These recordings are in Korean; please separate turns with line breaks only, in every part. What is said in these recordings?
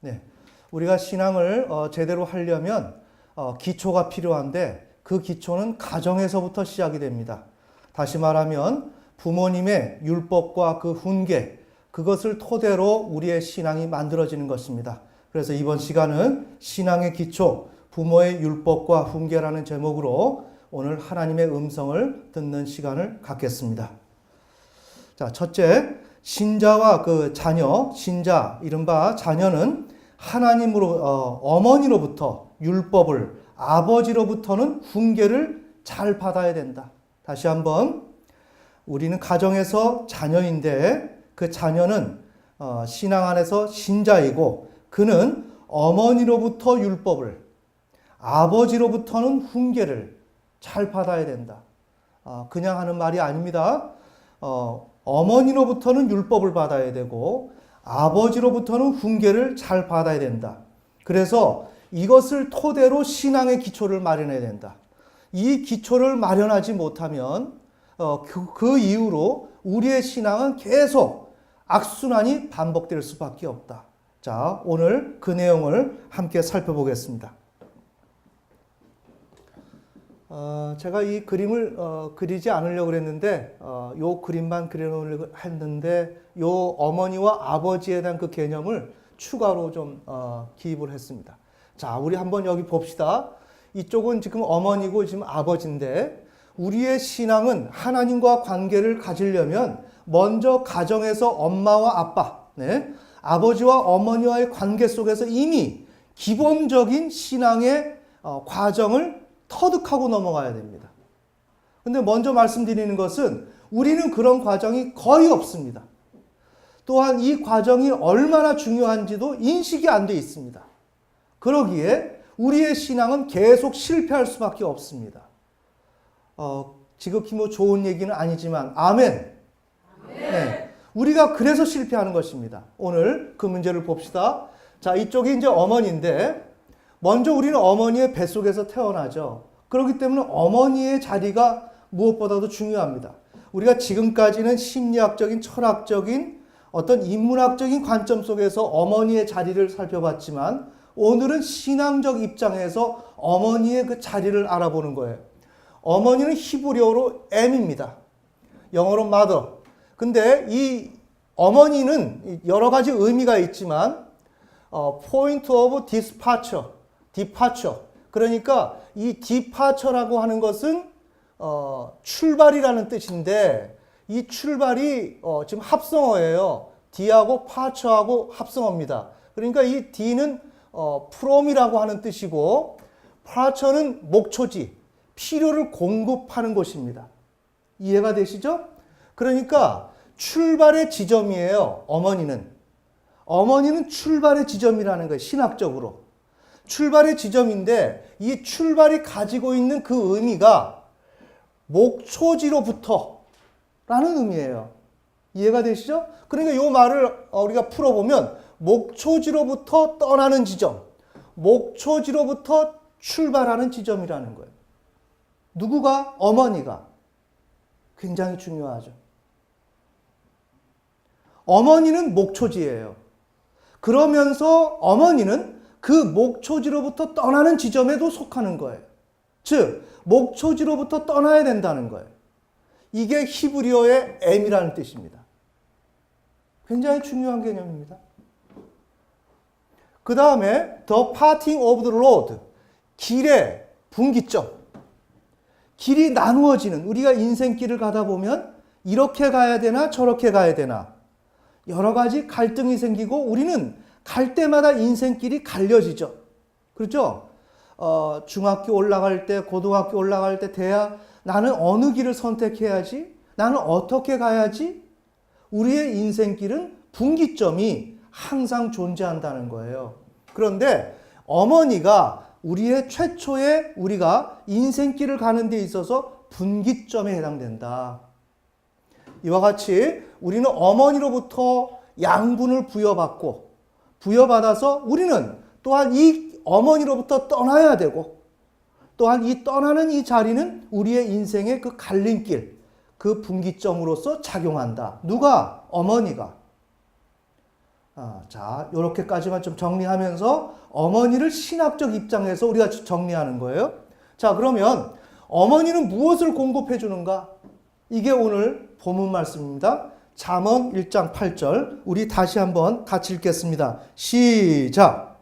네. 우리가 신앙을 제대로 하려면 기초가 필요한데 그 기초는 가정에서부터 시작이 됩니다. 다시 말하면 부모님의 율법과 그 훈계, 그것을 토대로 우리의 신앙이 만들어지는 것입니다. 그래서 이번 시간은 신앙의 기초, 부모의 율법과 훈계라는 제목으로 오늘 하나님의 음성을 듣는 시간을 갖겠습니다. 자, 첫째, 신자와 그 자녀, 신자, 이른바 자녀는 하나님으로, 어머니로부터 율법을, 아버지로부터는 훈계를 잘 받아야 된다. 다시 한번, 우리는 가정에서 자녀인데 그 자녀는 신앙 안에서 신자이고 그는 어머니로부터 율법을, 아버지로부터는 훈계를 잘 받아야 된다. 그냥 하는 말이 아닙니다. 어머니로부터는 율법을 받아야 되고 아버지로부터는 훈계를 잘 받아야 된다. 그래서 이것을 토대로 신앙의 기초를 마련해야 된다. 이 기초를 마련하지 못하면 그 이후로 우리의 신앙은 계속 악순환이 반복될 수밖에 없다. 자, 오늘 그 내용을 함께 살펴보겠습니다. 제가 이 그림을 그리지 않으려고 그랬는데 요 그림만 그려놓으려고 했는데 요 어머니와 아버지에 대한 그 개념을 추가로 좀 기입을 했습니다. 자, 우리 한번 여기 봅시다. 이쪽은 지금 어머니고 지금 아버지인데 우리의 신앙은 하나님과 관계를 가지려면 먼저 가정에서 엄마와 아빠, 네? 아버지와 어머니와의 관계 속에서 이미 기본적인 신앙의 과정을 터득하고 넘어가야 됩니다. 근데 먼저 말씀드리는 것은 우리는 그런 과정이 거의 없습니다. 또한 이 과정이 얼마나 중요한지도 인식이 안 돼 있습니다. 그러기에 우리의 신앙은 계속 실패할 수밖에 없습니다. 지극히 뭐 좋은 얘기는 아니지만 아멘. 네. 우리가 그래서 실패하는 것입니다. 오늘 그 문제를 봅시다. 자, 이쪽이 이제 어머니인데 먼저 우리는 어머니의 뱃속에서 태어나죠. 그렇기 때문에 어머니의 자리가 무엇보다도 중요합니다. 우리가 지금까지는 심리학적인, 철학적인 어떤 인문학적인 관점 속에서 어머니의 자리를 살펴봤지만 오늘은 신앙적 입장에서 어머니의 그 자리를 알아보는 거예요. 어머니는 히브리어로 M입니다. 영어로 mother. 근데 이 어머니는 여러 가지 의미가 있지만 point of departure. 그러니까 이 departure라고 하는 것은 출발이라는 뜻인데 이 출발이 지금 합성어예요. D하고 parture하고 합성어입니다. 그러니까 이 D는 from이라고 하는 뜻이고 parture는 목초지, 필요를 공급하는 곳입니다. 이해가 되시죠? 그러니까 출발의 지점이에요. 어머니는 출발의 지점이라는 거예요. 신학적으로. 출발의 지점인데 이 출발이 가지고 있는 그 의미가 목초지로부터 라는 의미예요. 이해가 되시죠? 그러니까 이 말을 우리가 풀어보면 목초지로부터 떠나는 지점, 목초지로부터 출발하는 지점이라는 거예요. 누구가? 어머니가. 굉장히 중요하죠. 어머니는 목초지예요. 그러면서 어머니는 그 목초지로부터 떠나는 지점에도 속하는 거예요. 즉, 목초지로부터 떠나야 된다는 거예요. 이게 히브리어의 M이라는 뜻입니다. 굉장히 중요한 개념입니다. 그 다음에 the parting of the road, 길의 분기점. 길이 나누어지는, 우리가 인생길을 가다 보면 이렇게 가야 되나 저렇게 가야 되나 여러 가지 갈등이 생기고 우리는 갈 때마다 인생길이 갈려지죠. 그렇죠? 중학교 올라갈 때, 고등학교 올라갈 때, 대학, 나는 어느 길을 선택해야지? 나는 어떻게 가야지? 우리의 인생길은 분기점이 항상 존재한다는 거예요. 그런데 어머니가 우리의 최초의 우리가 인생길을 가는 데 있어서 분기점에 해당된다. 이와 같이 우리는 어머니로부터 양분을 부여받아서 우리는 또한 이 어머니로부터 떠나야 되고 또한 이 떠나는 이 자리는 우리의 인생의 그 갈림길, 그 분기점으로서 작용한다. 누가? 어머니가. 자, 요렇게까지만 좀 정리하면서 어머니를 신학적 입장에서 우리가 정리하는 거예요. 자, 그러면 어머니는 무엇을 공급해 주는가? 이게 오늘 본문 말씀입니다. 잠언 1장 8절. 우리 다시 한번 같이 읽겠습니다. 시작.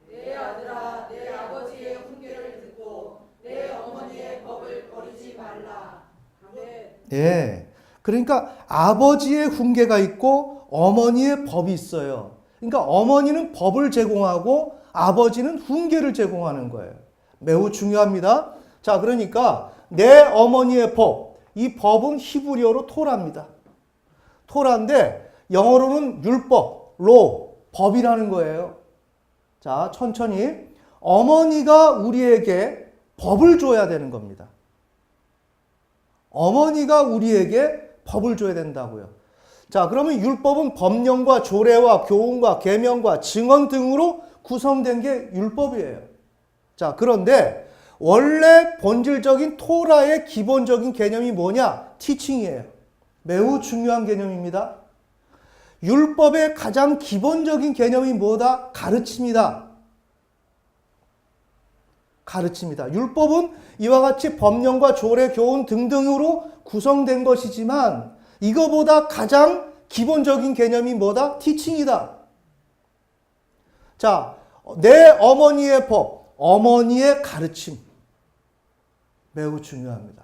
내 아들아, 내 아버지의 훈계를 듣고 내 어머니의 법을 버리지 말라. 아멘.
예. 그러니까 아버지의 훈계가 있고 어머니의 법이 있어요. 그러니까 어머니는 법을 제공하고 아버지는 훈계를 제공하는 거예요. 매우 중요합니다. 자, 그러니까 내 어머니의 법, 이 법은 히브리어로 토라입니다. 토라인데 영어로는 율법, law, 법이라는 거예요. 자, 천천히. 어머니가 우리에게 법을 줘야 되는 겁니다. 어머니가 우리에게 법을 줘야 된다고요. 자, 그러면 율법은 법령과 조례와 교훈과 계명과 증언 등으로 구성된 게 율법이에요. 자, 그런데 원래 본질적인 토라의 기본적인 개념이 뭐냐? 티칭이에요. 매우 중요한 개념입니다. 율법의 가장 기본적인 개념이 뭐다? 가르침이다. 가르침이다. 율법은 이와 같이 법령과 조례, 교훈 등등으로 구성된 것이지만 이거보다 가장 기본적인 개념이 뭐다? 티칭이다. 자, 내 어머니의 법, 어머니의 가르침. 매우 중요합니다.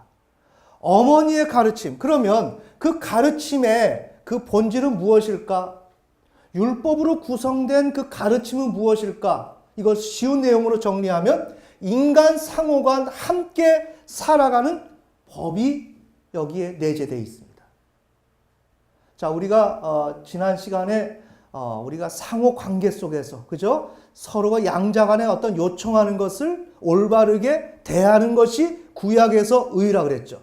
어머니의 가르침. 그러면 그 가르침의 그 본질은 무엇일까? 율법으로 구성된 그 가르침은 무엇일까? 이걸 쉬운 내용으로 정리하면 인간 상호간 함께 살아가는 법이 여기에 내재되어 있습니다. 자, 우리가 지난 시간에 우리가 상호 관계 속에서, 그죠? 서로가 양자 간에 어떤 요청하는 것을 올바르게 대하는 것이 구약에서 의라 그랬죠.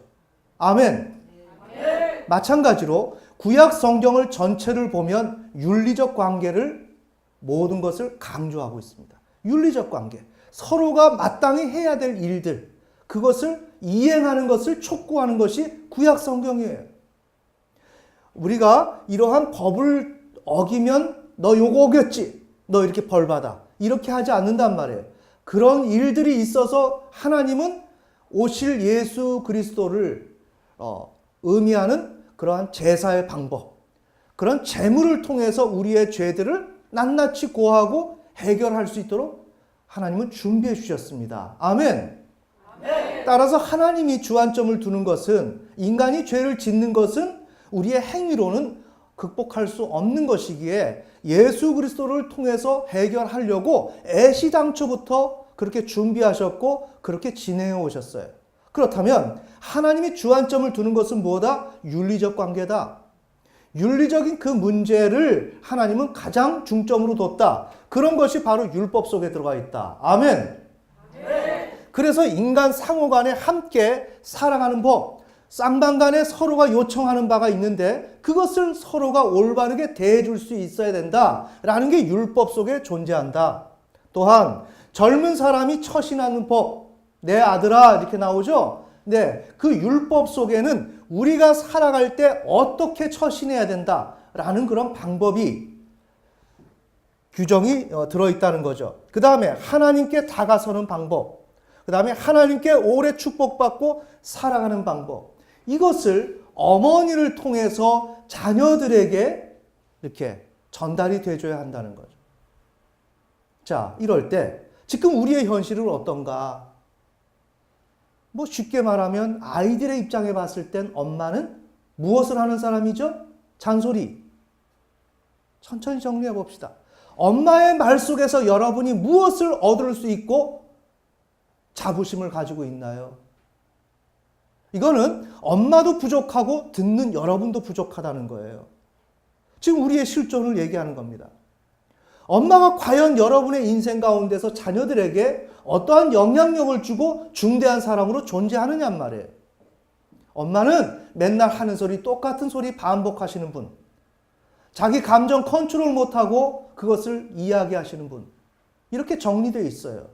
아멘.
아멘.
마찬가지로 구약 성경을 전체를 보면 윤리적 관계를 모든 것을 강조하고 있습니다. 윤리적 관계. 서로가 마땅히 해야 될 일들, 그것을 이행하는 것을 촉구하는 것이 구약 성경이에요. 우리가 이러한 법을 어기면 너 요거 어겼지? 너 이렇게 벌 받아. 이렇게 하지 않는단 말이에요. 그런 일들이 있어서 하나님은 오실 예수 그리스도를 의미하는 그러한 제사의 방법, 그런 제물을 통해서 우리의 죄들을 낱낱이 고하고 해결할 수 있도록 하나님은 준비해 주셨습니다. 아멘.
아멘.
따라서 하나님이 주안점을 두는 것은, 인간이 죄를 짓는 것은 우리의 행위로는 극복할 수 없는 것이기에 예수 그리스도를 통해서 해결하려고 애시당초부터 그렇게 준비하셨고 그렇게 진행해 오셨어요. 그렇다면 하나님이 주안점을 두는 것은 뭐다? 윤리적 관계다. 윤리적인 그 문제를 하나님은 가장 중점으로 뒀다. 그런 것이 바로 율법 속에 들어가 있다. 아멘. 그래서 인간 상호 간에 함께 살아가는 법, 쌍방간에 서로가 요청하는 바가 있는데 그것을 서로가 올바르게 대해줄 수 있어야 된다라는 게 율법 속에 존재한다. 또한 젊은 사람이 처신하는 법, 내 아들아 이렇게 나오죠. 네, 그 율법 속에는 우리가 살아갈 때 어떻게 처신해야 된다라는 그런 방법이, 규정이 들어있다는 거죠. 그 다음에 하나님께 다가서는 방법, 그 다음에 하나님께 오래 축복받고 살아가는 방법, 이것을 어머니를 통해서 자녀들에게 이렇게 전달이 돼줘야 한다는 거죠. 자, 이럴 때 지금 우리의 현실은 어떤가? 뭐 쉽게 말하면 아이들의 입장에 봤을 땐 엄마는 무엇을 하는 사람이죠? 잔소리. 천천히 정리해 봅시다. 엄마의 말 속에서 여러분이 무엇을 얻을 수 있고 자부심을 가지고 있나요? 이거는 엄마도 부족하고 듣는 여러분도 부족하다는 거예요. 지금 우리의 실존을 얘기하는 겁니다. 엄마가 과연 여러분의 인생 가운데서 자녀들에게 어떠한 영향력을 주고 중대한 사람으로 존재하느냔 말이에요. 엄마는 맨날 하는 소리, 똑같은 소리 반복하시는 분, 자기 감정 컨트롤 못하고 그것을 이야기하시는 분, 이렇게 정리되어 있어요.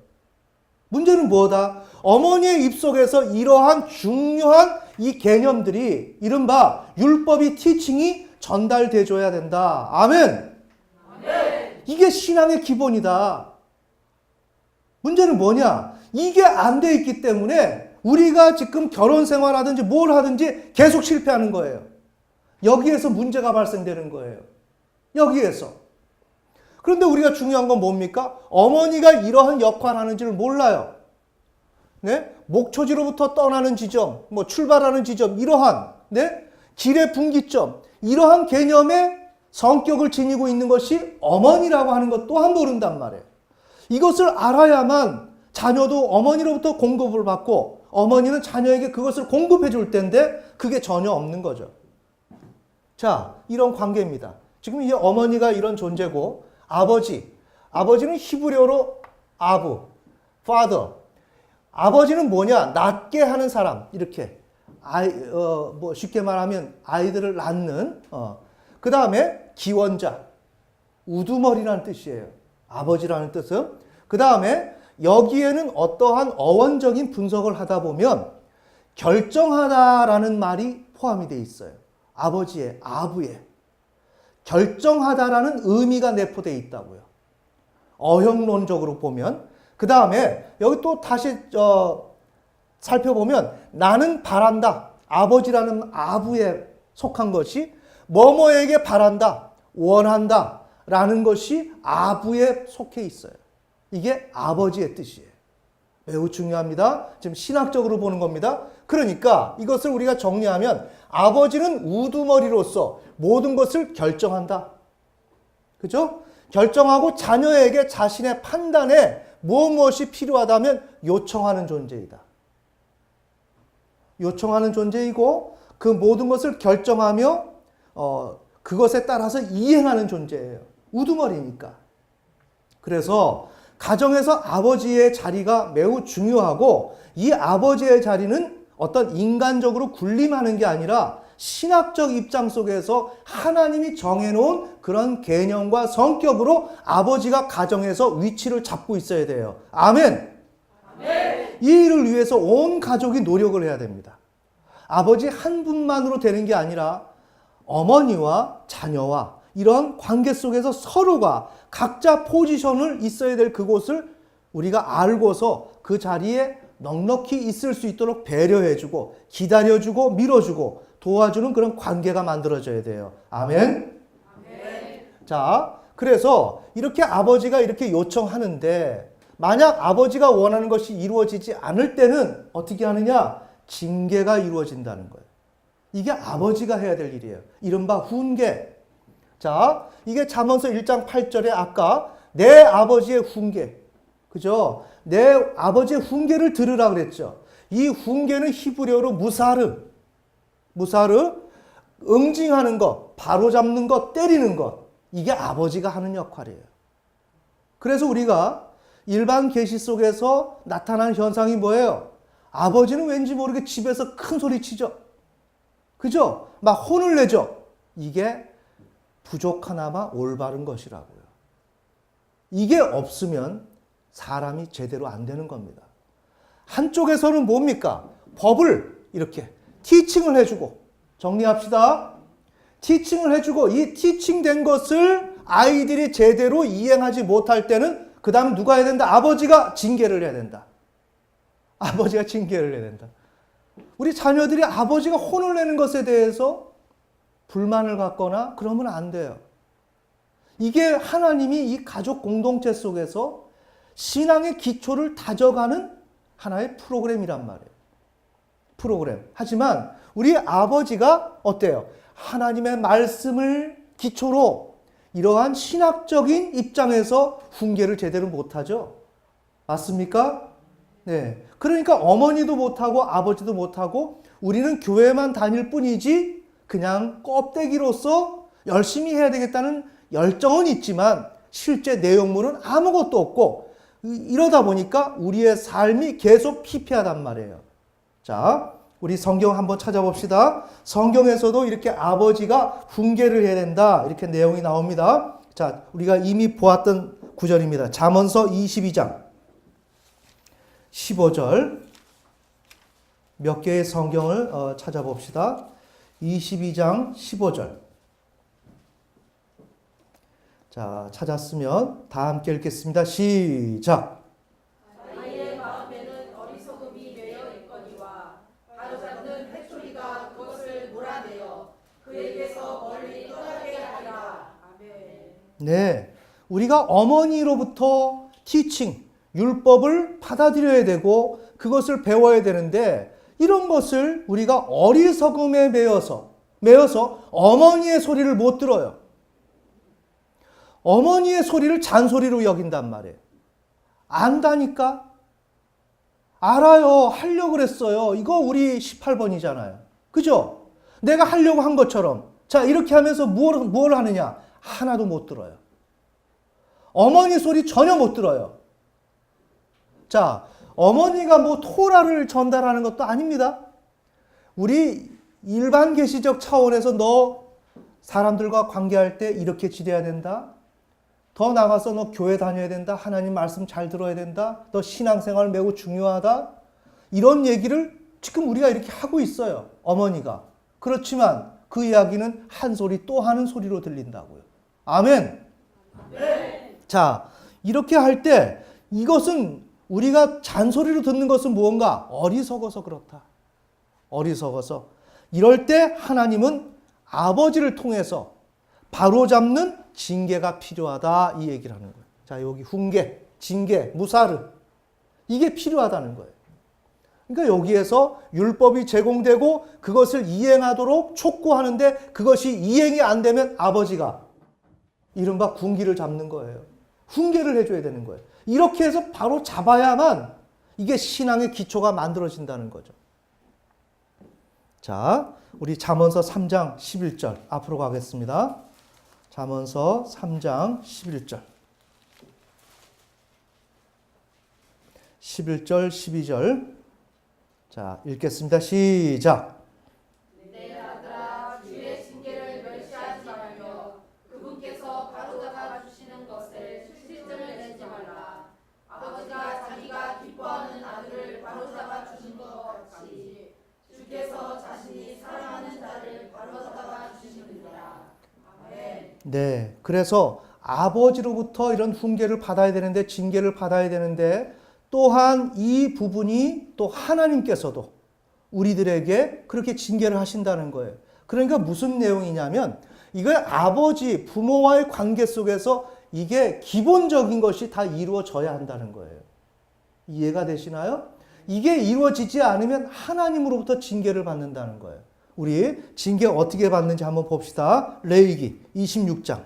문제는 뭐다? 어머니의 입속에서 이러한 중요한 이 개념들이, 이른바 율법이 티칭이 전달돼줘야 된다. 아멘.
아멘.
이게 신앙의 기본이다. 문제는 뭐냐? 이게 안 돼 있기 때문에 우리가 지금 결혼 생활하든지 뭘 하든지 계속 실패하는 거예요. 여기에서 문제가 발생되는 거예요. 여기에서. 그런데 우리가 중요한 건 뭡니까? 어머니가 이러한 역할을 하는지를 몰라요. 네? 목초지로부터 떠나는 지점, 뭐 출발하는 지점, 이러한 네? 길의 분기점, 이러한 개념의 성격을 지니고 있는 것이 어머니라고 하는 것 또한 모른단 말이에요. 이것을 알아야만 자녀도 어머니로부터 공급을 받고 어머니는 자녀에게 그것을 공급해 줄 텐데 그게 전혀 없는 거죠. 자, 이런 관계입니다. 지금 이 어머니가 이런 존재고 아버지는 히브리어로 아부, father. 아버지는 뭐냐? 낳게 하는 사람. 이렇게 뭐 쉽게 말하면 아이들을 낳는. 그 다음에 기원자, 우두머리라는 뜻이에요. 아버지라는 뜻은. 그 다음에 여기에는 어떠한 어원적인 분석을 하다 보면 결정하다라는 말이 포함이 되어 있어요. 아버지의, 아부의. 결정하다라는 의미가 내포되어 있다고요. 어형론적으로 보면. 그 다음에 여기 또 다시 살펴보면 나는 바란다. 아버지라는 아부에 속한 것이 뭐뭐에게 바란다, 원한다 라는 것이 아부에 속해 있어요. 이게 아버지의 뜻이에요. 매우 중요합니다. 지금 신학적으로 보는 겁니다. 그러니까 이것을 우리가 정리하면 아버지는 우두머리로서 모든 것을 결정한다. 그죠? 결정하고 자녀에게 자신의 판단에 무엇이 필요하다면 요청하는 존재이다. 요청하는 존재이고 그 모든 것을 결정하며 그것에 따라서 이행하는 존재예요. 우두머리니까. 그래서 가정에서 아버지의 자리가 매우 중요하고 이 아버지의 자리는 어떤 인간적으로 군림하는 게 아니라 신학적 입장 속에서 하나님이 정해놓은 그런 개념과 성격으로 아버지가 가정에서 위치를 잡고 있어야 돼요. 아멘. 아멘. 이 일을 위해서 온 가족이 노력을 해야 됩니다. 아버지 한 분만으로 되는 게 아니라 어머니와 자녀와 이런 관계 속에서 서로가 각자 포지션을 있어야 될 그곳을 우리가 알고서 그 자리에 넉넉히 있을 수 있도록 배려해주고 기다려주고 밀어주고 도와주는 그런 관계가 만들어져야 돼요. 아멘? 아멘. 자, 그래서 이렇게 아버지가 이렇게 요청하는데 만약 아버지가 원하는 것이 이루어지지 않을 때는 어떻게 하느냐? 징계가 이루어진다는 거예요. 이게 아버지가 해야 될 일이에요. 이른바 훈계. 자, 이게 잠언서 1장 8절에 아까 내 아버지의 훈계. 그죠? 내 아버지의 훈계를 들으라 그랬죠. 이 훈계는 히브리어로 무사르, 응징하는 것, 바로잡는 것, 때리는 것. 이게 아버지가 하는 역할이에요. 그래서 우리가 일반 계시 속에서 나타나는 현상이 뭐예요? 아버지는 왠지 모르게 집에서 큰 소리 치죠. 그죠? 막 혼을 내죠. 이게 부족하나마 올바른 것이라고요. 이게 없으면 사람이 제대로 안 되는 겁니다. 한쪽에서는 뭡니까? 법을 이렇게 티칭을 해주고, 정리합시다. 티칭을 해주고 이 티칭된 것을 아이들이 제대로 이행하지 못할 때는 그 다음 누가 해야 된다? 아버지가 징계를 해야 된다. 아버지가 징계를 해야 된다. 우리 자녀들이 아버지가 혼을 내는 것에 대해서 불만을 갖거나 그러면 안 돼요. 이게 하나님이 이 가족 공동체 속에서 신앙의 기초를 다져가는 하나의 프로그램이란 말이에요. 프로그램. 하지만 우리 아버지가 어때요? 하나님의 말씀을 기초로 이러한 신학적인 입장에서 훈계를 제대로 못하죠. 맞습니까? 네. 그러니까 어머니도 못하고 아버지도 못하고 우리는 교회만 다닐 뿐이지 그냥 껍데기로서 열심히 해야 되겠다는 열정은 있지만 실제 내용물은 아무것도 없고 이러다 보니까 우리의 삶이 계속 피폐하단 말이에요. 자, 우리 성경 한번 찾아봅시다. 성경에서도 이렇게 아버지가 훈계를 해야 된다. 이렇게 내용이 나옵니다. 자, 우리가 이미 보았던 구절입니다. 잠언서 22장 15절 몇 개의 성경을 찾아봅시다. 22장 15절. 자, 찾았으면 다 함께 읽겠습니다. 시작.
아이의 마음에는 어리석음이 매여 있거니와 바로잡는 회초리가 그것을 몰아내어 그에게서 멀리 떠나게 하리라. 아멘.
네, 우리가 어머니로부터 티칭, 율법을 받아들여야 되고 그것을 배워야 되는데 이런 것을 우리가 어리석음에 매여서 어머니의 소리를 못 들어요. 어머니의 소리를 잔소리로 여긴단 말이에요. 안다니까? 알아요. 하려고 그랬어요. 이거 우리 18번이잖아요. 그죠? 내가 하려고 한 것처럼. 자, 이렇게 하면서 뭘 하느냐? 하나도 못 들어요. 어머니 소리 전혀 못 들어요. 자, 어머니가 뭐 토라를 전달하는 것도 아닙니다. 우리 일반 계시적 차원에서 너 사람들과 관계할 때 이렇게 지내야 된다. 더 나가서 너 교회 다녀야 된다. 하나님 말씀 잘 들어야 된다. 너 신앙생활 매우 중요하다. 이런 얘기를 지금 우리가 이렇게 하고 있어요. 어머니가. 그렇지만 그 이야기는 한 소리 또 하는 소리로 들린다고요. 아멘.
네.
자, 이렇게 할 때 이것은 우리가 잔소리로 듣는 것은 무언가 어리석어서 그렇다. 어리석어서. 이럴 때 하나님은 아버지를 통해서 바로잡는 징계가 필요하다 이 얘기를 하는 거예요. 자, 여기 훈계, 징계, 무사르 이게 필요하다는 거예요. 그러니까 여기에서 율법이 제공되고 그것을 이행하도록 촉구하는데 그것이 이행이 안 되면 아버지가 이른바 군기를 잡는 거예요. 훈계를 해줘야 되는 거예요. 이렇게 해서 바로 잡아야만 이게 신앙의 기초가 만들어진다는 거죠. 자, 우리 잠언서 3장 11절 앞으로 가겠습니다. 잠언서 3장 11절. 11절, 12절. 자, 읽겠습니다. 시작.
내 아들아 주의 징계를 멸시하지 말며 그분께서 바로잡아 주시는 것을 실증을 내지 말라. 아버지가 자기가 기뻐하는 아들을 바로잡아 주신 것 같이 주께서 자신이 사랑하는 자를 바로잡아 주시느니라. 아멘.
네, 그래서 아버지로부터 이런 훈계를 받아야 되는데 징계를 받아야 되는데 또한 이 부분이 또 하나님께서도 우리들에게 그렇게 징계를 하신다는 거예요. 그러니까 무슨 내용이냐면 이거 아버지, 부모와의 관계 속에서 이게 기본적인 것이 다 이루어져야 한다는 거예요. 이해가 되시나요? 이게 이루어지지 않으면 하나님으로부터 징계를 받는다는 거예요. 우리 징계 어떻게 받는지 한번 봅시다. 레위기 26장.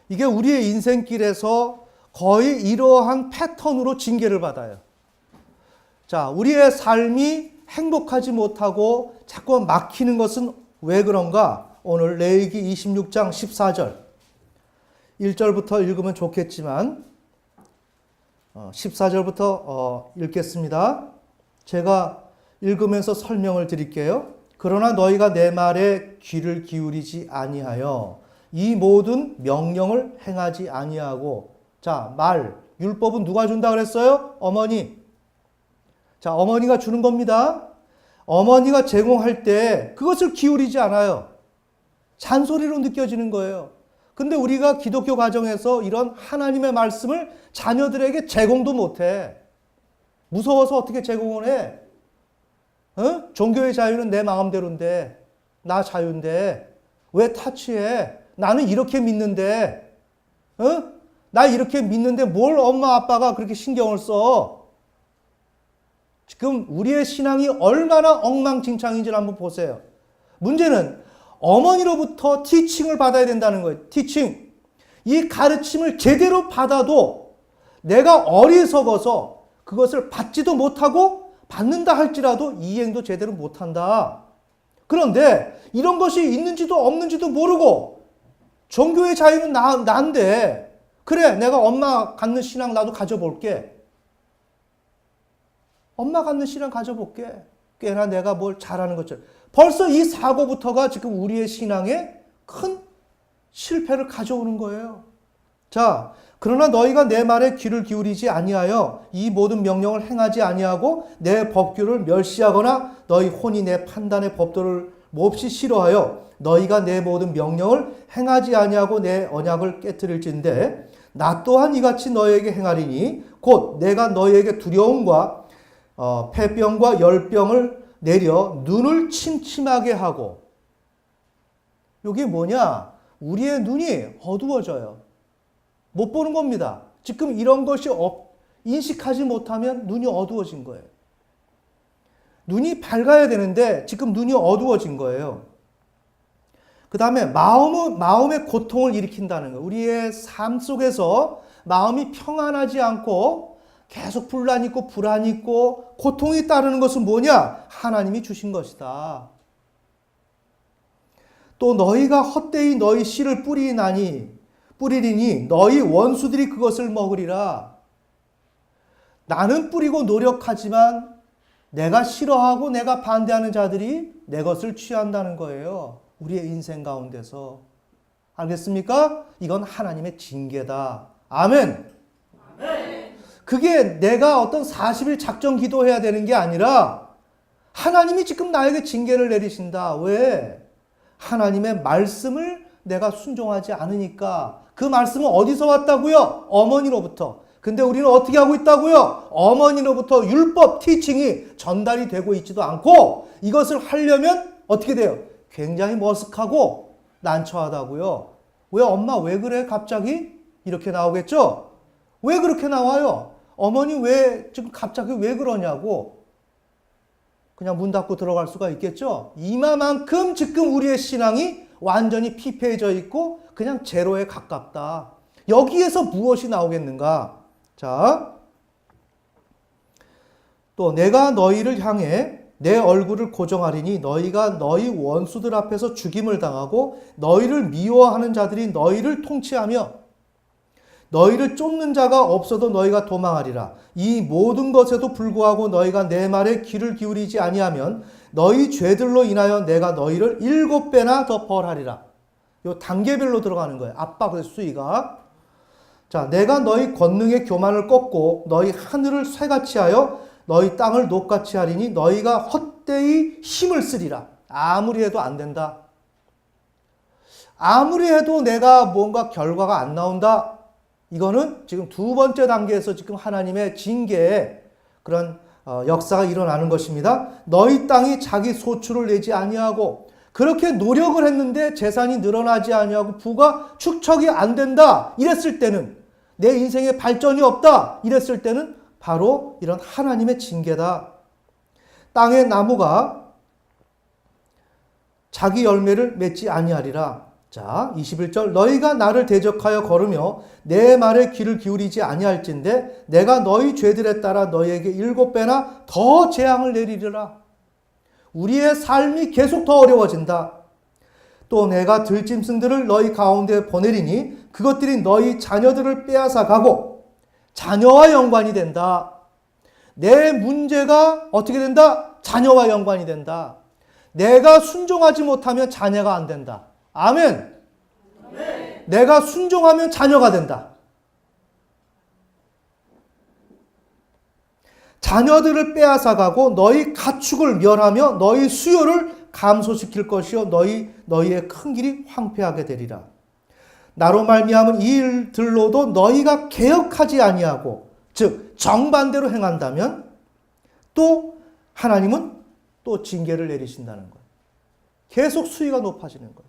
이게 우리의 인생길에서 거의 이러한 패턴으로 징계를 받아요. 자, 우리의 삶이 행복하지 못하고 자꾸 막히는 것은 왜 그런가? 오늘 레위기 26장 14절. 1절부터 읽으면 좋겠지만 14절부터 읽겠습니다. 제가 읽으면서 설명을 드릴게요. 그러나 너희가 내 말에 귀를 기울이지 아니하여 이 모든 명령을 행하지 아니하고. 자, 말, 율법은 누가 준다 그랬어요? 어머니. 자, 어머니가 주는 겁니다. 어머니가 제공할 때 그것을 기울이지 않아요. 잔소리로 느껴지는 거예요. 근데 우리가 기독교 가정에서 이런 하나님의 말씀을 자녀들에게 제공도 못해. 무서워서 어떻게 제공을 해? 종교의 자유는 내 마음대로인데, 나 자유인데 왜 타치해? 나는 이렇게 믿는데, 나 이렇게 믿는데 뭘 엄마 아빠가 그렇게 신경을 써? 지금 우리의 신앙이 얼마나 엉망진창인지를 한번 보세요. 문제는 어머니로부터 티칭을 받아야 된다는 거예요. 티칭. 이 가르침을 제대로 받아도 내가 어리석어서 그것을 받지도 못하고 받는다 할지라도 이행도 제대로 못한다. 그런데 이런 것이 있는지도 없는지도 모르고 종교의 자유는 난데 그래 내가 엄마 갖는 신앙 나도 가져볼게. 엄마 갖는 신앙 가져볼게. 꽤나 내가 뭘 잘하는 것처럼. 벌써 이 사고부터가 지금 우리의 신앙에 큰 실패를 가져오는 거예요. 자, 그러나 너희가 내 말에 귀를 기울이지 아니하여 이 모든 명령을 행하지 아니하고 내 법규를 멸시하거나 너희 혼이 내 판단의 법도를 몹시 싫어하여 너희가 내 모든 명령을 행하지 아니하고 내 언약을 깨뜨릴진대 나 또한 이같이 너희에게 행하리니 곧 내가 너희에게 두려움과 폐병과 열병을 내려 눈을 침침하게 하고 이게 뭐냐? 우리의 눈이 어두워져요. 못 보는 겁니다. 지금 이런 것이 인식하지 못하면 눈이 어두워진 거예요. 눈이 밝아야 되는데 지금 눈이 어두워진 거예요. 그 다음에 마음의 고통을 일으킨다는 거예요. 우리의 삶 속에서 마음이 평안하지 않고 계속 분란 있고 불안 있고 고통이 따르는 것은 뭐냐? 하나님이 주신 것이다. 또 너희가 헛되이 너희 씨를 뿌리리니 너희 원수들이 그것을 먹으리라. 나는 뿌리고 노력하지만 내가 싫어하고 내가 반대하는 자들이 내 것을 취한다는 거예요. 우리의 인생 가운데서. 알겠습니까? 이건 하나님의 징계다. 아멘. 그게 내가 어떤 40일 작정 기도해야 되는 게 아니라 하나님이 지금 나에게 징계를 내리신다. 왜? 하나님의 말씀을 내가 순종하지 않으니까. 그 말씀은 어디서 왔다고요? 어머니로부터. 근데 우리는 어떻게 하고 있다고요? 어머니로부터 율법 티칭이 전달이 되고 있지도 않고 이것을 하려면 어떻게 돼요? 굉장히 머쓱하고 난처하다고요. 왜 엄마 왜 그래 갑자기? 이렇게 나오겠죠? 왜 그렇게 나와요? 어머니 왜 지금 갑자기 왜 그러냐고. 그냥 문 닫고 들어갈 수가 있겠죠? 이마만큼 지금 우리의 신앙이 완전히 피폐해져 있고 그냥 제로에 가깝다. 여기에서 무엇이 나오겠는가? 자, 또 내가 너희를 향해 내 얼굴을 고정하리니 너희가 너희 원수들 앞에서 죽임을 당하고 너희를 미워하는 자들이 너희를 통치하며 너희를 쫓는 자가 없어도 너희가 도망하리라. 이 모든 것에도 불구하고 너희가 내 말에 귀를 기울이지 아니하면 너희 죄들로 인하여 내가 너희를 7배나 더 벌하리라. 요 단계별로 들어가는 거예요. 압박의 수위가. 자, 내가 너희 권능의 교만을 꺾고 너희 하늘을 쇠같이 하여 너희 땅을 녹같이 하리니 너희가 헛되이 힘을 쓰리라. 아무리 해도 안 된다. 아무리 해도 내가 뭔가 결과가 안 나온다. 이거는 지금 두 번째 단계에서 지금 하나님의 징계의 그런 역사가 일어나는 것입니다. 너희 땅이 자기 소출을 내지 아니하고 그렇게 노력을 했는데 재산이 늘어나지 아니하고 부가 축적이 안 된다. 이랬을 때는 내 인생에 발전이 없다. 이랬을 때는 바로 이런 하나님의 징계다. 땅의 나무가 자기 열매를 맺지 아니하리라. 자, 21절 너희가 나를 대적하여 걸으며 내 말에 귀를 기울이지 아니할진대 내가 너희 죄들에 따라 너희에게 7배나 더 재앙을 내리리라. 우리의 삶이 계속 더 어려워진다. 또 내가 들짐승들을 너희 가운데 보내리니 그것들이 너희 자녀들을 빼앗아 가고 자녀와 연관이 된다. 내 문제가 어떻게 된다? 자녀와 연관이 된다. 내가 순종하지 못하면 자녀가 안 된다. 아멘. 네. 내가 순종하면 자녀가 된다. 자녀들을 빼앗아 가고 너희 가축을 멸하며 너희 수요를 감소시킬 것이요 너희의 큰 길이 황폐하게 되리라. 나로 말미암은 이 일들로도 너희가 개혁하지 아니하고 즉 정반대로 행한다면 또 하나님은 또 징계를 내리신다는 거예요. 계속 수위가 높아지는 거예요.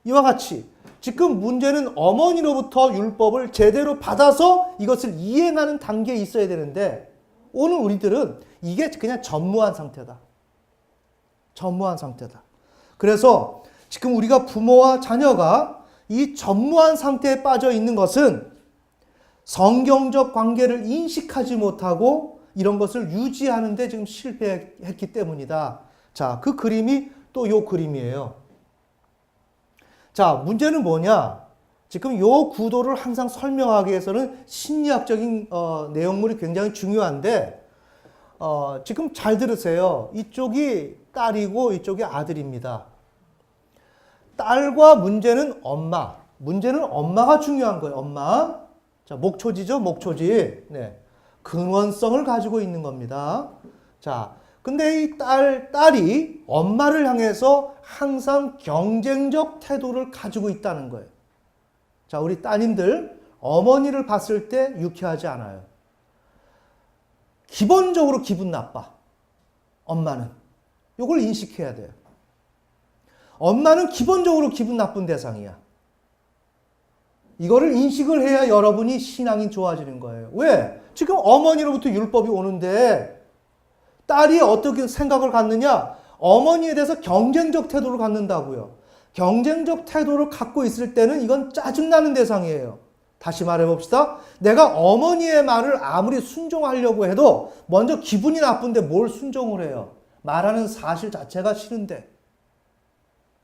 이와 같이 지금 문제는 어머니로부터 율법을 제대로 받아서 이것을 이행하는 단계에 있어야 되는데 오늘 우리들은 이게 그냥 전무한 상태다. 전무한 상태다. 그래서 지금 우리가 부모와 자녀가 이 전무한 상태에 빠져 있는 것은 성경적 관계를 인식하지 못하고 이런 것을 유지하는데 지금 실패했기 때문이다. 자, 그 그림이 또 요 그림이에요. 자, 문제는 뭐냐? 지금 요 구도를 항상 설명하기 위해서는 심리학적인 내용물이 굉장히 중요한데 지금 잘 들으세요. 이쪽이 딸이고 이쪽이 아들입니다. 딸과 문제는 엄마. 문제는 엄마가 중요한 거예요. 엄마. 자, 목초지죠, 목초지. 네. 근원성을 가지고 있는 겁니다. 자, 근데 이 딸이 엄마를 향해서 항상 경쟁적 태도를 가지고 있다는 거예요. 자, 우리 따님들, 어머니를 봤을 때 유쾌하지 않아요. 기본적으로 기분 나빠. 엄마는. 이걸 인식해야 돼요. 엄마는 기본적으로 기분 나쁜 대상이야. 이거를 인식을 해야 여러분이 신앙이 좋아지는 거예요. 왜? 지금 어머니로부터 율법이 오는데 딸이 어떻게 생각을 갖느냐? 어머니에 대해서 경쟁적 태도를 갖는다고요. 경쟁적 태도를 갖고 있을 때는 이건 짜증나는 대상이에요. 다시 말해봅시다. 내가 어머니의 말을 아무리 순종하려고 해도 먼저 기분이 나쁜데 뭘 순종을 해요? 말하는 사실 자체가 싫은데.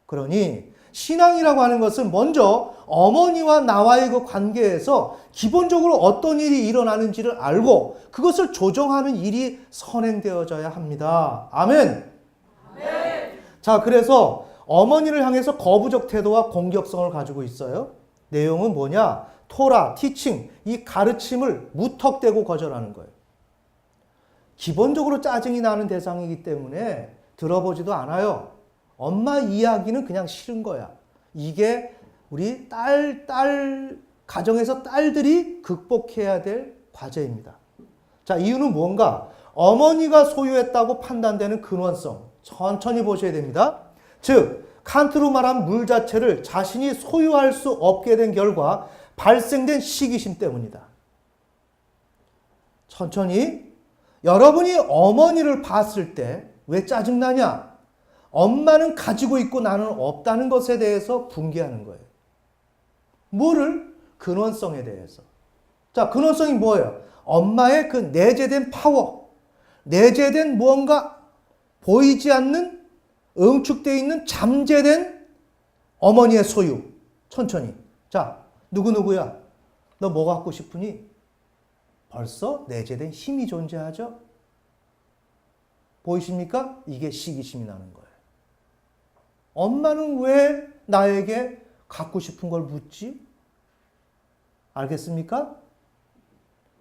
그러니 신앙이라고 하는 것은 먼저 어머니와 나와의 그 관계에서 기본적으로 어떤 일이 일어나는지를 알고 그것을 조정하는 일이 선행되어져야 합니다. 아멘.
아멘.
자, 그래서 어머니를 향해서 거부적 태도와 공격성을 가지고 있어요. 내용은 뭐냐? 토라, 티칭, 이 가르침을 무턱대고 거절하는 거예요. 기본적으로 짜증이 나는 대상이기 때문에 들어보지도 않아요. 엄마 이야기는 그냥 싫은 거야. 이게 우리 가정에서 딸들이 극복해야 될 과제입니다. 자, 이유는 뭔가? 어머니가 소유했다고 판단되는 근원성. 천천히 보셔야 됩니다. 즉, 칸트로 말한 물 자체를 자신이 소유할 수 없게 된 결과 발생된 시기심 때문이다. 천천히. 여러분이 어머니를 봤을 때 왜 짜증나냐? 엄마는 가지고 있고 나는 없다는 것에 대해서 분개하는 거예요. 뭐를? 근원성에 대해서. 자, 근원성이 뭐예요? 엄마의 그 내재된 파워, 내재된 무언가 보이지 않는 응축되어 있는 잠재된 어머니의 소유. 천천히. 자, 누구누구야? 너 뭐 갖고 싶으니? 벌써 내재된 힘이 존재하죠? 보이십니까? 이게 시기심이 나는 거예요. 엄마는 왜 나에게 갖고 싶은 걸 묻지? 알겠습니까?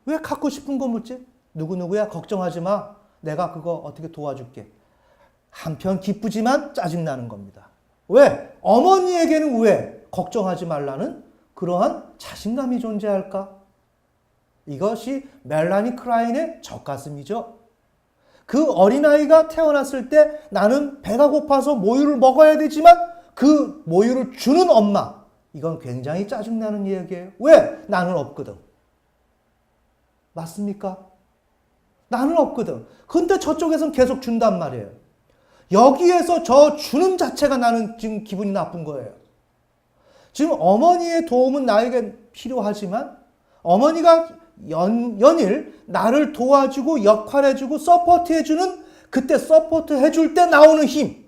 왜 갖고 싶은 거 묻지? 누구누구야? 걱정하지 마. 내가 그거 어떻게 도와줄게. 한편 기쁘지만 짜증나는 겁니다. 왜? 어머니에게는 왜 걱정하지 말라는 그러한 자신감이 존재할까? 이것이 멜라니 클라인의 젖가슴이죠. 그 어린아이가 태어났을 때 나는 배가 고파서 모유를 먹어야 되지만 그 모유를 주는 엄마. 이건 굉장히 짜증나는 이야기예요. 왜? 나는 없거든. 맞습니까? 나는 없거든. 근데 저쪽에선 계속 준단 말이에요. 여기에서 저 주는 자체가 나는 지금 기분이 나쁜 거예요. 지금 어머니의 도움은 나에게 필요하지만 어머니가 연일 나를 도와주고 역할해주고 서포트해주는 그때 서포트해줄 때 나오는 힘.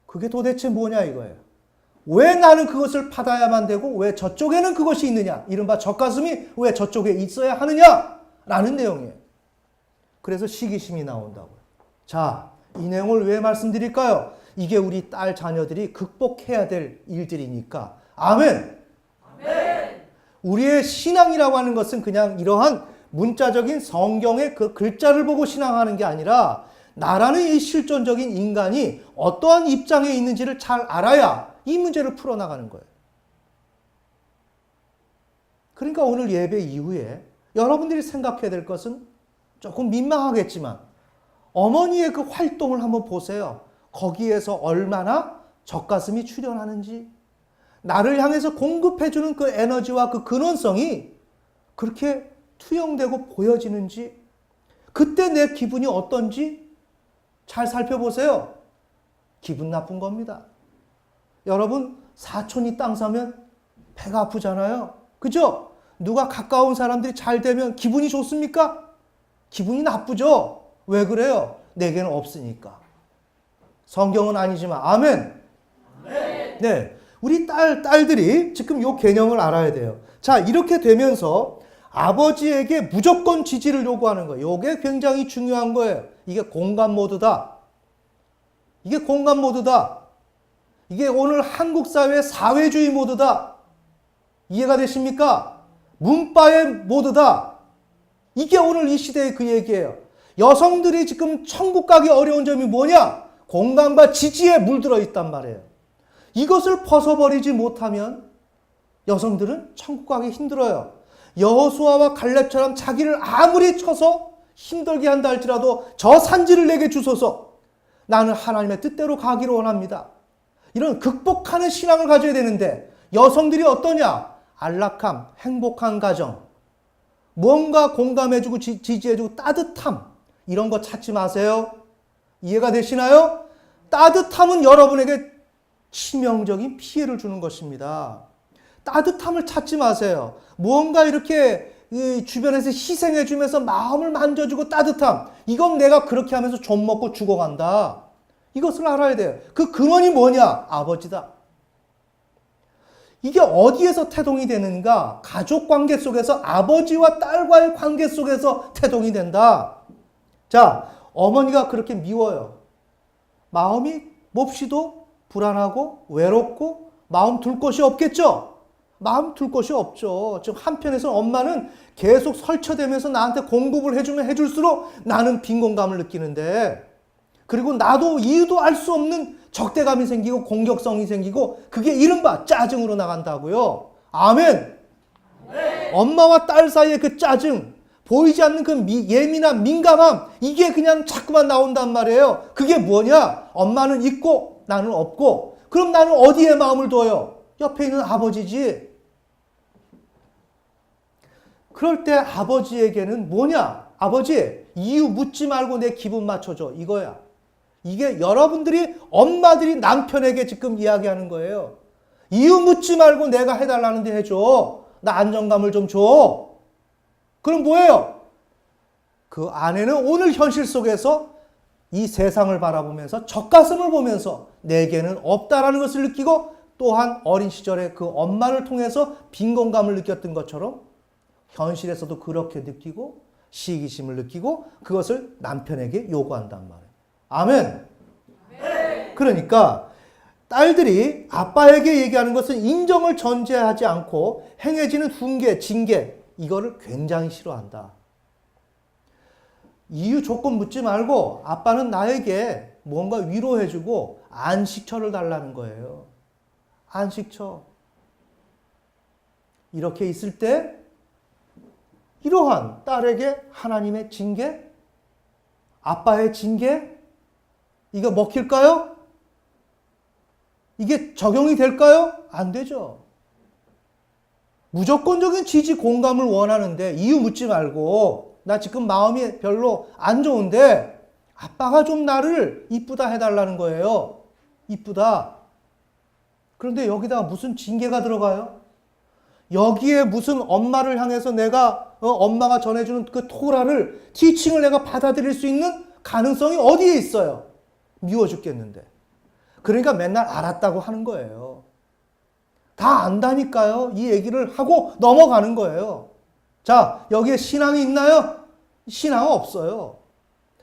그게 도대체 뭐냐 이거예요. 왜 나는 그것을 받아야만 되고 왜 저쪽에는 그것이 있느냐. 이른바 젖가슴이 왜 저쪽에 있어야 하느냐라는 내용이에요. 그래서 시기심이 나온다고요. 자, 이 내용을 왜 말씀드릴까요? 이게 우리 딸 자녀들이 극복해야 될 일들이니까. 아멘.
아멘.
우리의 신앙이라고 하는 것은 그냥 이러한 문자적인 성경의 그 글자를 보고 신앙하는 게 아니라 나라는 이 실존적인 인간이 어떠한 입장에 있는지를 잘 알아야 이 문제를 풀어나가는 거예요. 그러니까 오늘 예배 이후에 여러분들이 생각해야 될 것은 조금 민망하겠지만 어머니의 그 활동을 한번 보세요. 거기에서 얼마나 젖가슴이 출현하는지, 나를 향해서 공급해주는 그 에너지와 그 근원성이 그렇게 투영되고 보여지는지, 그때 내 기분이 어떤지 잘 살펴보세요. 기분 나쁜 겁니다. 여러분, 사촌이 땅 사면 배가 아프잖아요. 그죠? 누가 가까운 사람들이 잘 되면 기분이 좋습니까? 기분이 나쁘죠? 왜 그래요? 내게는 없으니까. 성경은 아니지만, 아멘. 네. 우리 딸들이 지금 이 개념을 알아야 돼요. 자, 이렇게 되면서 아버지에게 무조건 지지를 요구하는 거예요. 이게 굉장히 중요한 거예요. 이게 공감 모드다. 이게 공감 모드다. 이게 오늘 한국 사회의 사회주의 모드다. 이해가 되십니까? 문바의 모드다. 이게 오늘 이 시대의 그 얘기예요. 여성들이 지금 천국 가기 어려운 점이 뭐냐? 공감과 지지에 물들어 있단 말이에요. 이것을 벗어버리지 못하면 여성들은 천국 가기 힘들어요. 여호수아와 갈렙처럼 자기를 아무리 쳐서 힘들게 한다 할지라도 저 산지를 내게 주소서. 나는 하나님의 뜻대로 가기를 원합니다. 이런 극복하는 신앙을 가져야 되는데 여성들이 어떠냐? 안락함, 행복한 가정, 뭔가 공감해주고 지지해주고 따뜻함, 이런 거 찾지 마세요. 이해가 되시나요? 따뜻함은 여러분에게 치명적인 피해를 주는 것입니다. 따뜻함을 찾지 마세요. 무언가 이렇게 주변에서 희생해주면서 마음을 만져주고 따뜻함, 이건 내가 그렇게 하면서 좀 먹고 죽어간다. 이것을 알아야 돼요. 그 근원이 뭐냐? 아버지다. 이게 어디에서 태동이 되는가? 가족 관계 속에서, 아버지와 딸과의 관계 속에서 태동이 된다. 자, 어머니가 그렇게 미워요. 마음이 몹시도 불안하고 외롭고 마음 둘 곳이 없겠죠? 마음 둘 곳이 없죠. 지금 한편에서 엄마는 계속 설쳐대면서 나한테 공급을 해주면 해줄수록 나는 빈곤감을 느끼는데, 그리고 나도 이유도 알 수 없는 적대감이 생기고 공격성이 생기고 그게 이른바 짜증으로 나간다고요. 아멘. 네. 엄마와 딸 사이의 그 짜증, 보이지 않는 그 예민한 민감함, 이게 그냥 자꾸만 나온단 말이에요. 그게 뭐냐? 엄마는 있고 나는 없고, 그럼 나는 어디에 마음을 둬요? 옆에 있는 아버지지. 그럴 때 아버지에게는 뭐냐? 아버지, 이유 묻지 말고 내 기분 맞춰줘. 이거야. 이게 여러분들이, 엄마들이 남편에게 지금 이야기하는 거예요. 이유 묻지 말고 내가 해달라는데 해줘. 나 안정감을 좀 줘. 그럼 뭐예요? 그 아내는 오늘 현실 속에서 이 세상을 바라보면서 젖가슴을 보면서 내게는 없다라는 것을 느끼고, 또한 어린 시절에 그 엄마를 통해서 빈곤감을 느꼈던 것처럼 현실에서도 그렇게 느끼고 시기심을 느끼고 그것을 남편에게 요구한단 말이에요. 아멘. 네. 그러니까 딸들이 아빠에게 얘기하는 것은 인정을 전제하지 않고 행해지는 훈계, 징계, 이거를 굉장히 싫어한다. 이유 조건 묻지 말고 아빠는 나에게 뭔가 위로해주고 안식처를 달라는 거예요. 안식처. 이렇게 있을 때 이러한 딸에게 하나님의 징계, 아빠의 징계, 이거 먹힐까요? 이게 적용이 될까요? 안 되죠. 무조건적인 지지 공감을 원하는데 이유 묻지 말고, 나 지금 마음이 별로 안 좋은데 아빠가 좀 나를 이쁘다 해달라는 거예요. 이쁘다. 그런데 여기다가 무슨 징계가 들어가요? 여기에 무슨 엄마를 향해서 내가 엄마가 전해주는 그 토라를, 티칭을 내가 받아들일 수 있는 가능성이 어디에 있어요? 미워 죽겠는데. 그러니까 맨날 알았다고 하는 거예요. 다 안다니까요. 이 얘기를 하고 넘어가는 거예요. 자, 여기에 신앙이 있나요? 신앙은 없어요.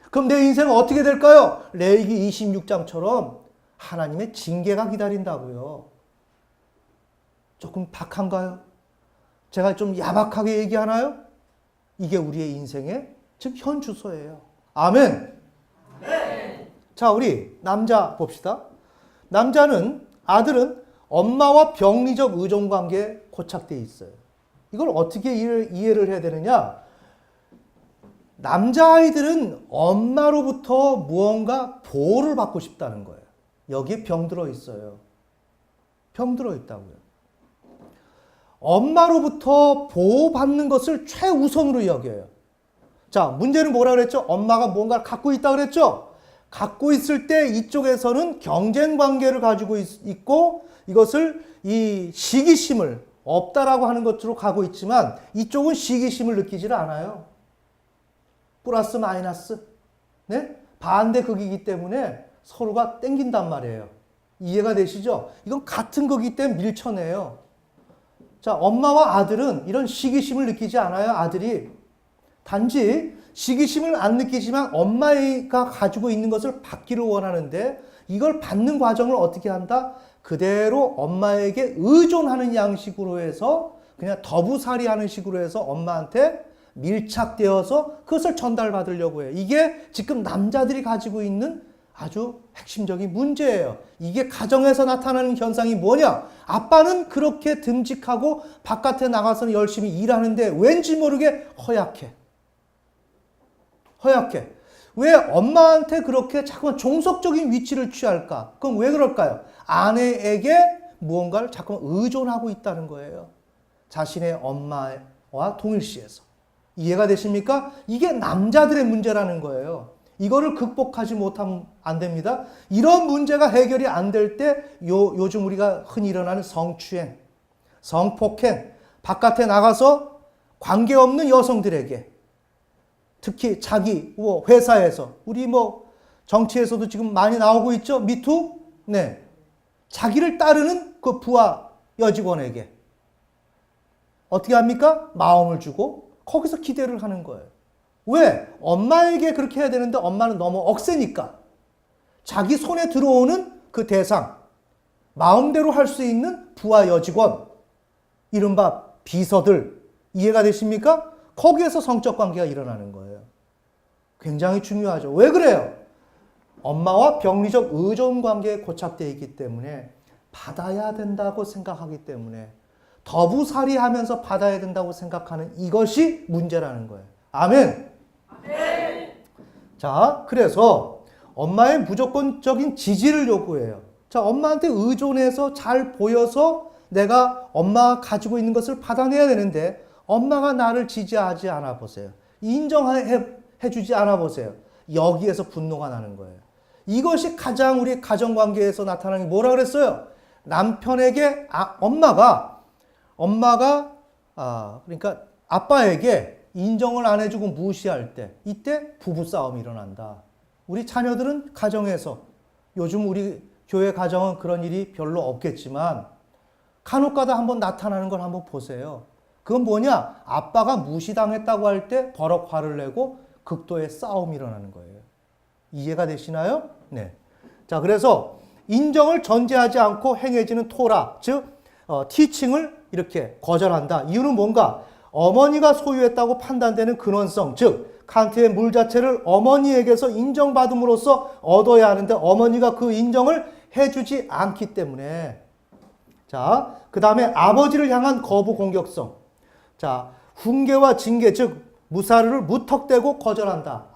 그럼 내 인생은 어떻게 될까요? 레위기 26장처럼 하나님의 징계가 기다린다고요. 조금 박한가요? 제가 좀 야박하게 얘기하나요? 이게 우리의 인생의 즉 현 주소예요. 아멘. 네. 자, 우리 남자 봅시다. 남자는, 아들은 엄마와 병리적 의존 관계에 고착되어 있어요. 이걸 어떻게 이해를 해야 되느냐? 남자아이들은 엄마로부터 무언가 보호를 받고 싶다는 거예요. 여기에 병 들어 있어요. 병 들어 있다고요. 엄마로부터 보호받는 것을 최우선으로 여겨요. 자, 문제는 뭐라 그랬죠? 엄마가 뭔가를 갖고 있다 그랬죠? 갖고 있을 때 이쪽에서는 경쟁 관계를 가지고 있고, 이것을 이 시기심을 없다라고 하는 것으로 가고 있지만, 이쪽은 시기심을 느끼질 않아요. 플러스 마이너스, 네? 반대 극이기 때문에 서로가 땡긴단 말이에요. 이해가 되시죠? 이건 같은 극이기 때문에 밀쳐내요. 자, 엄마와 아들은 이런 시기심을 느끼지 않아요. 아들이 단지 시기심을 안 느끼지만 엄마가 가지고 있는 것을 받기를 원하는데, 이걸 받는 과정을 어떻게 한다? 그대로 엄마에게 의존하는 양식으로 해서, 그냥 더부살이하는 식으로 해서 엄마한테 밀착되어서 그것을 전달받으려고 해요. 이게 지금 남자들이 가지고 있는 아주 핵심적인 문제예요. 이게 가정에서 나타나는 현상이 뭐냐? 아빠는 그렇게 듬직하고 바깥에 나가서는 열심히 일하는데 왠지 모르게 허약해. 허약해. 왜 엄마한테 그렇게 자꾸만 종속적인 위치를 취할까? 그럼 왜 그럴까요? 아내에게 무언가를 자꾸만 의존하고 있다는 거예요. 자신의 엄마와 동일시해서. 이해가 되십니까? 이게 남자들의 문제라는 거예요. 이거를 극복하지 못하면 안 됩니다. 이런 문제가 해결이 안 될 때 요즘 우리가 흔히 일어나는 성추행, 성폭행, 바깥에 나가서 관계없는 여성들에게 특히 자기 회사에서 우리 정치에서도 지금 많이 나오고 있죠. 미투? 네. 자기를 따르는 그 부하 여직원에게 어떻게 합니까? 마음을 주고 거기서 기대를 하는 거예요. 왜? 엄마에게 그렇게 해야 되는데 엄마는 너무 억세니까. 자기 손에 들어오는 그 대상, 마음대로 할 수 있는 부하 여직원, 이른바 비서들, 이해가 되십니까? 거기에서 성적 관계가 일어나는 거예요. 굉장히 중요하죠. 왜 그래요? 엄마와 병리적 의존 관계에 고착되어 있기 때문에 받아야 된다고 생각하기 때문에 더부살이하면서 받아야 된다고 생각하는 이것이 문제라는 거예요. 아멘. 아멘. 자, 그래서 엄마의 무조건적인 지지를 요구해요. 자, 엄마한테 의존해서 잘 보여서 내가 엄마가 가지고 있는 것을 받아내야 되는데 엄마가 나를 지지하지 않아 보세요. 인정해주지 않아 보세요. 여기에서 분노가 나는 거예요. 이것이 가장 우리 가정관계에서 나타나는 게 뭐라 그랬어요? 남편에게 엄마가 그러니까 아빠에게 인정을 안 해주고 무시할 때 이때 부부싸움이 일어난다. 우리 자녀들은 가정에서 요즘 우리 교회 가정은 그런 일이 별로 없겠지만 간혹가다 한번 나타나는 걸 한번 보세요. 그건 뭐냐? 아빠가 무시당했다고 할 때 버럭 화를 내고 극도의 싸움이 일어나는 거예요. 이해가 되시나요? 네. 자, 그래서 인정을 전제하지 않고 행해지는 토라, 즉 티칭을 이렇게 거절한다. 이유는 뭔가? 어머니가 소유했다고 판단되는 근원성, 즉 칸트의 물 자체를 어머니에게서 인정받음으로써 얻어야 하는데 어머니가 그 인정을 해주지 않기 때문에. 자, 그 다음에 아버지를 향한 거부 공격성. 자, 훈계와 징계, 즉 무사를 무턱대고 거절한다.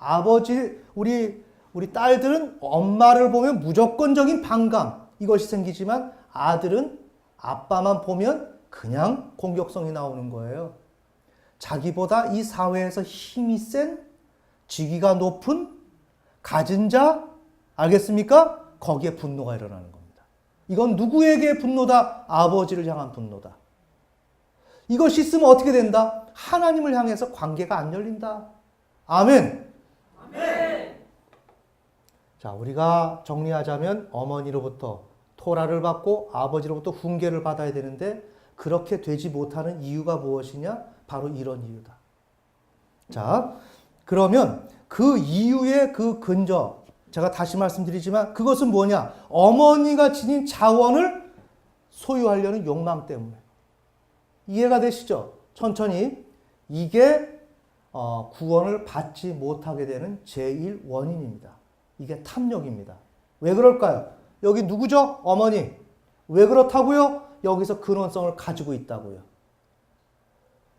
우리 딸들은 엄마를 보면 무조건적인 반감, 이것이 생기지만 아들은 아빠만 보면 그냥 공격성이 나오는 거예요. 자기보다 이 사회에서 힘이 센, 직위가 높은, 가진 자, 알겠습니까? 거기에 분노가 일어나는 겁니다. 이건 누구에게 분노다? 아버지를 향한 분노다. 이것이 있으면 어떻게 된다? 하나님을 향해서 관계가 안 열린다. 아멘. 아멘. 자, 우리가 정리하자면 어머니로부터 토라를 받고 아버지로부터 훈계를 받아야 되는데 그렇게 되지 못하는 이유가 무엇이냐? 바로 이런 이유다. 자, 그러면 그 이유의 그 근저, 제가 다시 말씀드리지만 그것은 뭐냐? 어머니가 지닌 자원을 소유하려는 욕망 때문에. 이해가 되시죠? 천천히. 이게 구원을 받지 못하게 되는 제1 원인입니다. 이게 탐욕입니다. 왜 그럴까요? 여기 누구죠? 어머니. 왜 그렇다고요? 여기서 근원성을 가지고 있다고요.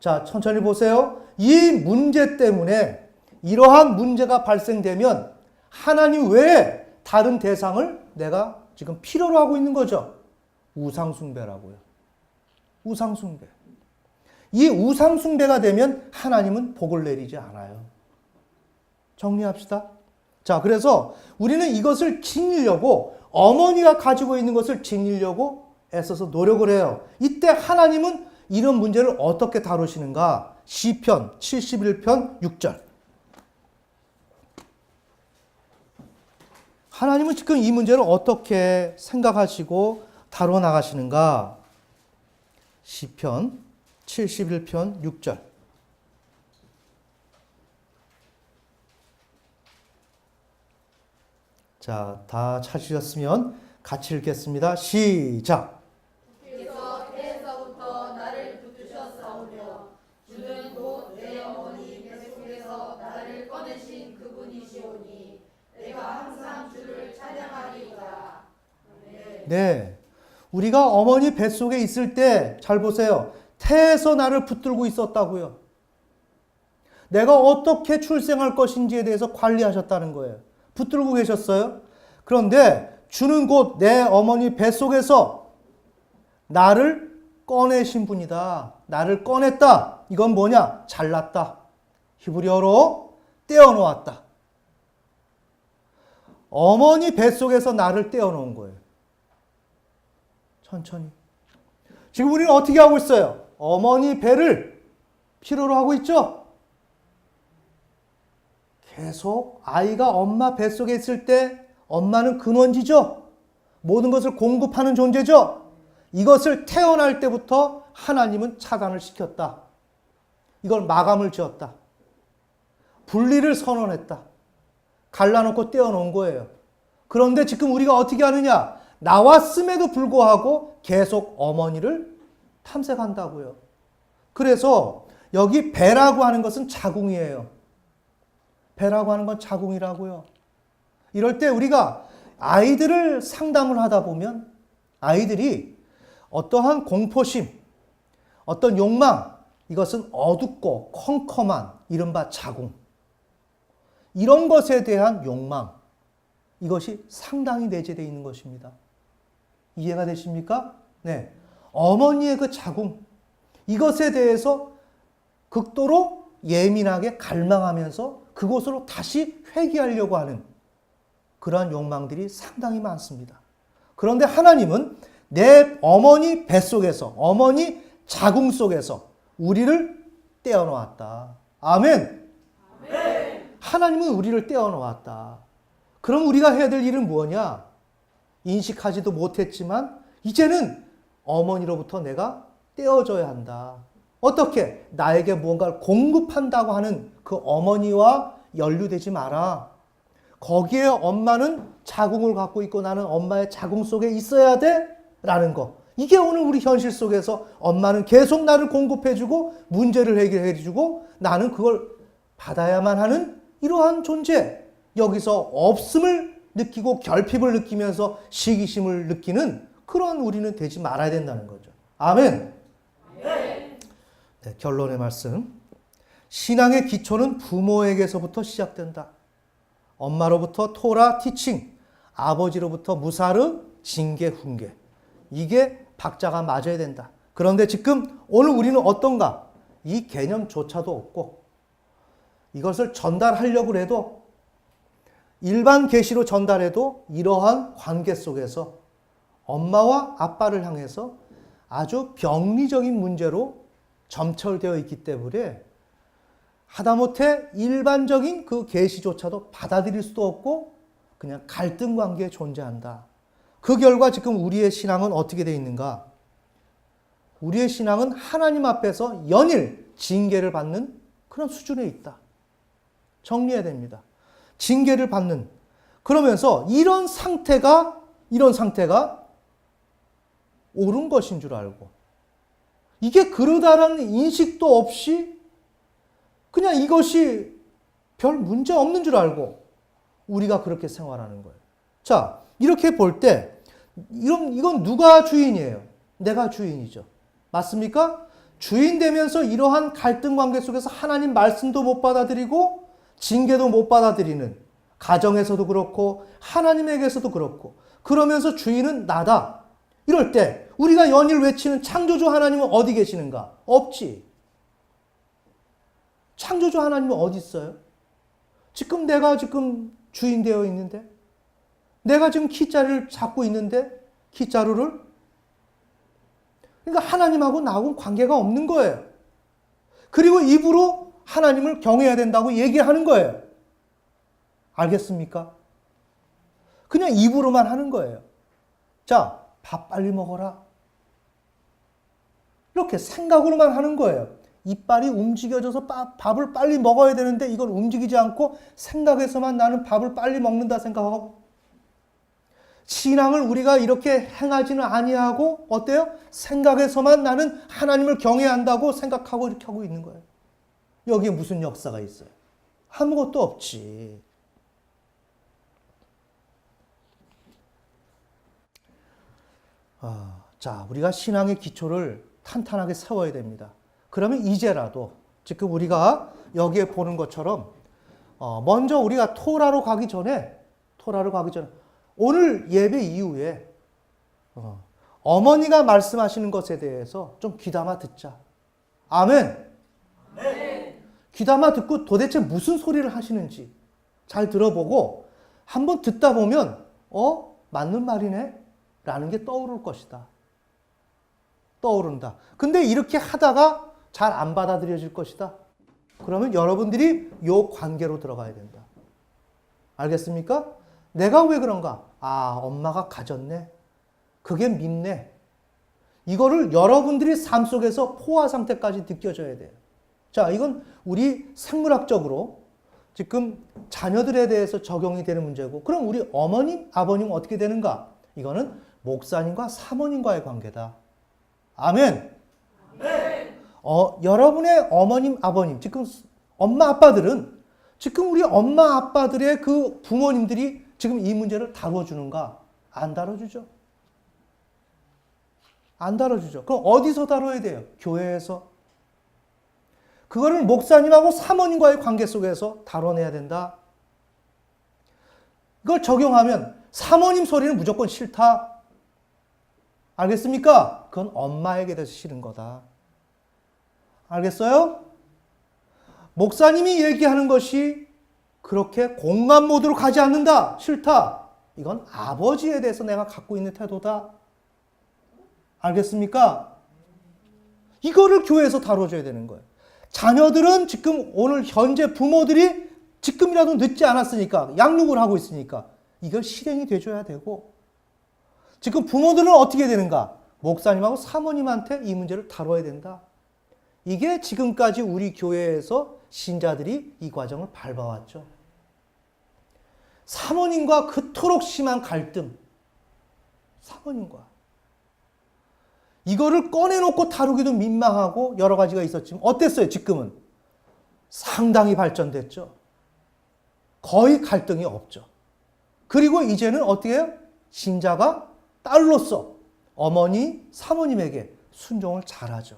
자, 천천히 보세요. 이 문제 때문에 이러한 문제가 발생되면 하나님 외에 다른 대상을 내가 지금 필요로 하고 있는 거죠. 우상숭배라고요. 우상숭배. 이 우상숭배가 되면 하나님은 복을 내리지 않아요. 정리합시다. 자, 그래서 우리는 이것을 지니려고 어머니가 가지고 있는 것을 지니려고 애써서 노력을 해요. 이때 하나님은 이런 문제를 어떻게 다루시는가? 시편 71편 6절. 하나님은 지금 이 문제를 어떻게 생각하시고 다루어 나가시는가? 시편 71편 6절. 자, 다 찾으셨으면 같이 읽겠습니다. 시작.
주께서 태에서부터 나를 붙드셨사오며 주는 곧 내 어머니 꺼내신 그분이시오니 내가 항상 주를 찬양하리이다. 아멘.
네. 우리가 어머니 뱃속에 있을 때 잘 보세요. 태에서 나를 붙들고 있었다고요. 내가 어떻게 출생할 것인지에 대해서 관리하셨다는 거예요. 붙들고 계셨어요. 그런데 주는 곧 내 어머니 뱃속에서 나를 꺼내신 분이다. 나를 꺼냈다. 이건 뭐냐? 잘랐다. 히브리어로 떼어놓았다. 어머니 뱃속에서 나를 떼어놓은 거예요. 천천히. 지금 우리는 어떻게 하고 있어요? 어머니 배를 필요로 하고 있죠? 계속 아이가 엄마 뱃속에 있을 때 엄마는 근원지죠? 모든 것을 공급하는 존재죠? 이것을 태어날 때부터 하나님은 차단을 시켰다. 이걸 마감을 지었다. 분리를 선언했다. 갈라놓고 떼어놓은 거예요. 그런데 지금 우리가 어떻게 하느냐? 나왔음에도 불구하고 계속 어머니를 탐색한다고요. 그래서 여기 배라고 하는 것은 자궁이에요. 배라고 하는 건 자궁이라고요. 이럴 때 우리가 아이들을 상담을 하다 보면 아이들이 어떠한 공포심, 어떤 욕망, 이것은 어둡고 컴컴한 이른바 자궁. 이런 것에 대한 욕망, 이것이 상당히 내재되어 있는 것입니다. 이해가 되십니까? 네. 어머니의 그 자궁, 이것에 대해서 극도로 예민하게 갈망하면서 그곳으로 다시 회귀하려고 하는 그러한 욕망들이 상당히 많습니다. 그런데 하나님은 내 어머니 뱃속에서, 어머니 자궁 속에서 우리를 떼어놓았다. 아멘.
아멘.
하나님은 우리를 떼어놓았다. 그럼 우리가 해야 될 일은 뭐냐? 인식하지도 못했지만 이제는 어머니로부터 내가 떼어져야 한다. 어떻게? 나에게 무언가를 공급한다고 하는 그 어머니와 연루되지 마라. 거기에 엄마는 자궁을 갖고 있고 나는 엄마의 자궁 속에 있어야 돼? 라는 거. 이게 오늘 우리 현실 속에서 엄마는 계속 나를 공급해주고 문제를 해결해주고 나는 그걸 받아야만 하는 이러한 존재. 여기서 없음을 느끼고 결핍을 느끼면서 시기심을 느끼는 그런 우리는 되지 말아야 된다는 거죠. 아멘. 네, 결론의 말씀. 신앙의 기초는 부모에게서부터 시작된다. 엄마로부터 토라 티칭, 아버지로부터 무사르 징계 훈계. 이게 박자가 맞아야 된다. 그런데 지금 오늘 우리는 어떤가? 이 개념조차도 없고 이것을 전달하려고 해도 일반 계시로 전달해도 이러한 관계 속에서 엄마와 아빠를 향해서 아주 병리적인 문제로 점철되어 있기 때문에 하다못해 일반적인 그 계시조차도 받아들일 수도 없고 그냥 갈등 관계에 존재한다. 그 결과 지금 우리의 신앙은 어떻게 되어 있는가? 우리의 신앙은 하나님 앞에서 연일 징계를 받는 그런 수준에 있다. 정리해야 됩니다. 징계를 받는. 그러면서 이런 상태가 옳은 것인 줄 알고 이게 그러다라는 인식도 없이 그냥 이것이 별 문제 없는 줄 알고 우리가 그렇게 생활하는 거예요. 자, 이렇게 볼 때 이건 누가 주인이에요? 내가 주인이죠. 맞습니까? 주인 되면서 이러한 갈등 관계 속에서 하나님 말씀도 못 받아들이고 징계도 못 받아들이는 가정에서도 그렇고 하나님에게서도 그렇고 그러면서 주인은 나다. 이럴 때 우리가 연일 외치는 창조주 하나님은 어디 계시는가? 없지. 창조주 하나님은 어디 있어요? 지금 내가 지금 주인 되어 있는데 내가 지금 키자루를 잡고 있는데 키자루를 그러니까 하나님하고 나하고는 관계가 없는 거예요. 그리고 입으로 하나님을 경외해야 된다고 얘기하는 거예요. 알겠습니까? 그냥 입으로만 하는 거예요. 자, 밥 빨리 먹어라. 이렇게 생각으로만 하는 거예요. 이빨이 움직여져서 밥을 빨리 먹어야 되는데 이걸 움직이지 않고 생각에서만 나는 밥을 빨리 먹는다 생각하고 신앙을 우리가 이렇게 행하지는 아니하고 어때요? 생각에서만 나는 하나님을 경외한다고 생각하고 이렇게 하고 있는 거예요. 여기에 무슨 역사가 있어요? 아무것도 없지. 자, 우리가 신앙의 기초를 탄탄하게 세워야 됩니다. 그러면 이제라도 지금 우리가 여기에 보는 것처럼 먼저 우리가 토라로 가기 전에 오늘 예배 이후에 어머니가 말씀하시는 것에 대해서 좀 귀담아 듣자. 아멘.
네.
귀담아 듣고 도대체 무슨 소리를 하시는지 잘 들어보고 한번 듣다 보면 맞는 말이네 라는 게 떠오를 것이다. 떠오른다. 근데 이렇게 하다가 잘 안 받아들여질 것이다. 그러면 여러분들이 요 관계로 들어가야 된다. 알겠습니까? 내가 왜 그런가? 엄마가 가졌네. 그게 밉네. 이거를 여러분들이 삶 속에서 포화 상태까지 느껴져야 돼요. 자, 이건 우리 생물학적으로 지금 자녀들에 대해서 적용이 되는 문제고, 그럼 우리 어머님, 아버님은 어떻게 되는가? 이거는 목사님과 사모님과의 관계다. 아멘.
네.
여러분의 어머님, 아버님, 지금 엄마, 아빠들은 지금 우리 엄마, 아빠들의 그 부모님들이 지금 이 문제를 다뤄주는가? 안 다뤄주죠. 안 다뤄주죠. 그럼 어디서 다뤄야 돼요? 교회에서. 그거를 목사님하고 사모님과의 관계 속에서 다뤄내야 된다. 이걸 적용하면 사모님 소리는 무조건 싫다. 알겠습니까? 그건 엄마에게 대해서 싫은 거다. 알겠어요? 목사님이 얘기하는 것이 그렇게 공감 모드로 가지 않는다. 싫다. 이건 아버지에 대해서 내가 갖고 있는 태도다. 알겠습니까? 이거를 교회에서 다뤄줘야 되는 거예요. 자녀들은 지금 오늘 현재 부모들이 지금이라도 늦지 않았으니까, 양육을 하고 있으니까 이걸 실행이 돼줘야 되고, 지금 부모들은 어떻게 되는가? 목사님하고 사모님한테 이 문제를 다뤄야 된다. 이게 지금까지 우리 교회에서 신자들이 이 과정을 밟아왔죠. 사모님과 그토록 심한 갈등, 사모님과 이거를 꺼내놓고 다루기도 민망하고 여러 가지가 있었지만 어땠어요? 지금은 상당히 발전됐죠. 거의 갈등이 없죠. 그리고 이제는 어떻게 해요? 신자가 딸로서 어머니, 사모님에게 순종을 잘하죠.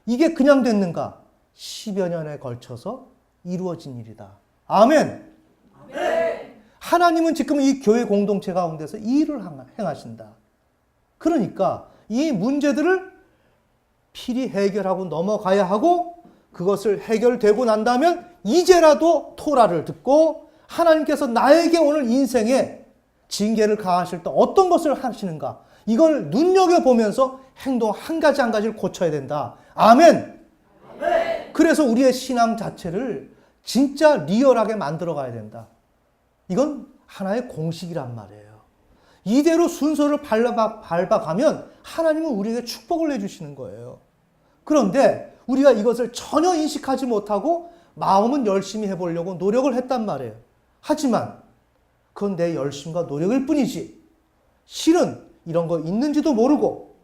이게 그냥 됐는가? 10여 년에 걸쳐서 이루어진 일이다. 아멘.
네.
하나님은 지금 이 교회 공동체 가운데서 이 일을 행하신다. 그러니까 이 문제들을 필히 해결하고 넘어가야 하고, 그것을 해결되고 난다면 이제라도 토라를 듣고 하나님께서 나에게 오늘 인생에 징계를 가하실 때 어떤 것을 하시는가, 이걸 눈여겨보면서 행동 한 가지 한 가지를 고쳐야 된다. 아멘.
네.
그래서 우리의 신앙 자체를 진짜 리얼하게 만들어 가야 된다. 이건 하나의 공식이란 말이에요. 이대로 순서를 밟아가면 하나님은 우리에게 축복을 해주시는 거예요. 그런데 우리가 이것을 전혀 인식하지 못하고 마음은 열심히 해보려고 노력을 했단 말이에요. 하지만 그건 내 열심과 노력일 뿐이지, 실은 이런 거 있는지도 모르고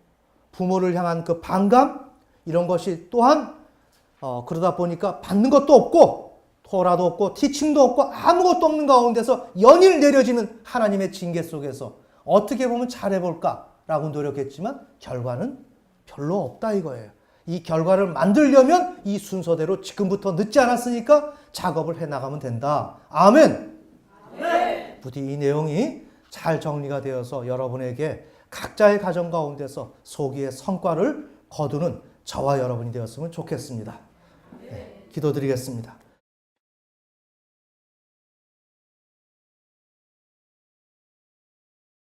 부모를 향한 그 반감, 이런 것이 또한 그러다 보니까 받는 것도 없고 토라도 없고 티칭도 없고 아무것도 없는 가운데서 연일 내려지는 하나님의 징계 속에서 어떻게 보면 잘해볼까라고 노력했지만 결과는 별로 없다 이거예요. 이 결과를 만들려면 이 순서대로 지금부터 늦지 않았으니까 작업을 해나가면 된다. 아멘.
네.
부디 이 내용이 잘 정리가 되어서 여러분에게 각자의 가정 가운데서 소기의 성과를 거두는 저와 여러분이 되었으면 좋겠습니다. 네, 기도드리겠습니다.